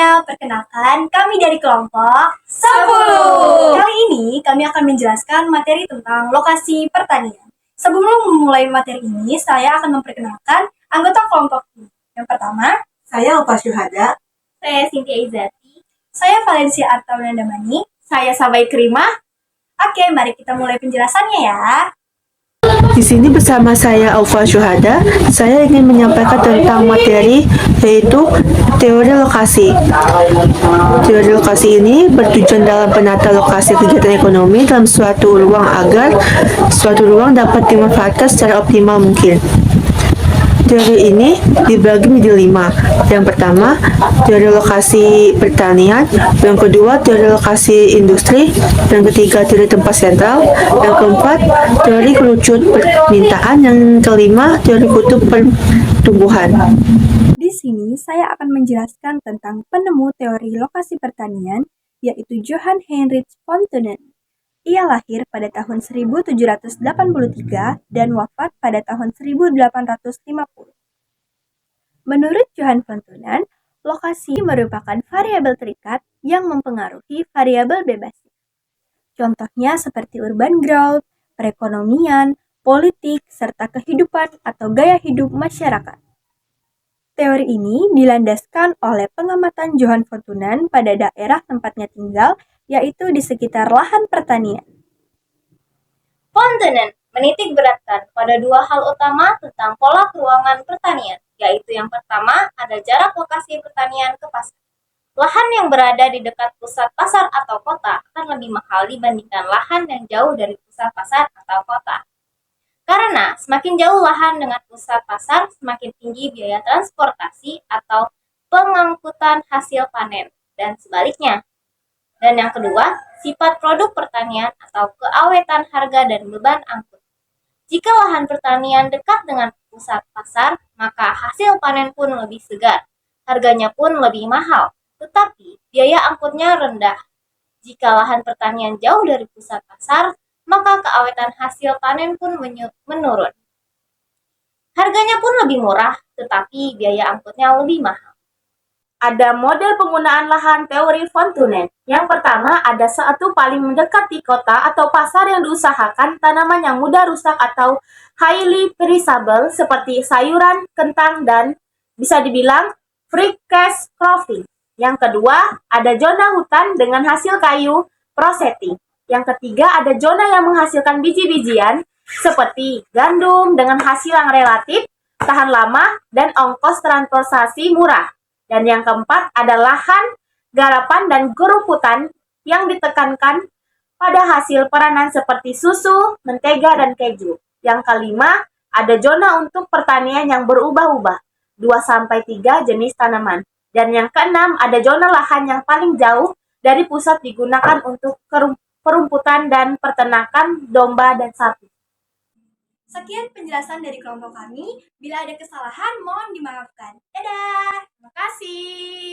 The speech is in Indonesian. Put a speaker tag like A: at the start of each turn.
A: semuanya, perkenalkan kami dari kelompok 10. Kali ini kami akan menjelaskan materi tentang lokasi pertanian. Sebelum memulai materi ini, saya akan memperkenalkan anggota kelompok ini. Yang pertama,
B: Saya Opa Syuhada.
A: saya Cynthia Izati. Saya Valencia Artaunandamani. Saya Sabai Krimah. Oke, mari kita mulai penjelasannya ya.
B: Di sini bersama saya Aufa Syuhada, saya ingin menyampaikan tentang materi yaitu teori lokasi. Teori lokasi ini bertujuan dalam penata lokasi kegiatan ekonomi dalam suatu ruang agar suatu ruang dapat dimanfaatkan secara optimal mungkin. Teori ini dibagi menjadi 5. Yang pertama, teori lokasi pertanian. Yang kedua, teori lokasi industri. Yang ketiga, teori tempat sentral. Yang keempat, teori kerucut permintaan. Yang kelima, teori kutub pertumbuhan.
A: Di sini saya akan menjelaskan tentang penemu teori lokasi pertanian, yaitu Johann Heinrich von Thunen. Ia lahir pada tahun 1783 dan wafat pada tahun 1850. Menurut Johann von Thunen, lokasi merupakan variabel terikat yang mempengaruhi variabel bebas. Contohnya seperti urban growth, perekonomian, politik, serta kehidupan atau gaya hidup masyarakat. Teori ini dilandaskan oleh pengamatan Johann von Thunen pada daerah tempatnya tinggal, yaitu di sekitar lahan pertanian. Von Thunen menitik beratkan pada dua hal utama tentang pola keruangan pertanian, yaitu yang pertama ada jarak lokasi pertanian ke pasar. Lahan yang berada di dekat pusat pasar atau kota akan lebih mahal dibandingkan lahan yang jauh dari pusat pasar atau kota. Karena semakin jauh lahan dengan pusat pasar, semakin tinggi biaya transportasi atau pengangkutan hasil panen, dan sebaliknya. Dan yang kedua, sifat produk pertanian atau keawetan harga dan beban angkut. Jika lahan pertanian dekat dengan pusat pasar, maka hasil panen pun lebih segar, harganya pun lebih mahal, tetapi biaya angkutnya rendah. Jika lahan pertanian jauh dari pusat pasar, maka keawetan hasil panen pun menurun. Harganya pun lebih murah, tetapi biaya angkutnya lebih mahal. Ada model penggunaan lahan teori von Thunen. Yang pertama, ada suatu paling mendekati kota atau pasar yang diusahakan tanaman yang mudah rusak atau highly perishable seperti sayuran, kentang, dan bisa dibilang free cash cropping. Yang kedua, ada zona hutan dengan hasil kayu prosetting. Yang ketiga, ada zona yang menghasilkan biji-bijian seperti gandum dengan hasil yang relatif tahan lama dan ongkos transportasi murah. Dan yang keempat ada lahan, garapan, dan keruputan yang ditekankan pada hasil peranan seperti susu, mentega, dan keju. Yang kelima ada zona untuk pertanian yang berubah-ubah, 2-3 jenis tanaman. Dan yang keenam ada zona lahan yang paling jauh dari pusat digunakan untuk perumputan dan peternakan domba dan sapi. Sekian penjelasan dari kelompok kami. Bila ada kesalahan, mohon dimaafkan. Dadah! Terima kasih.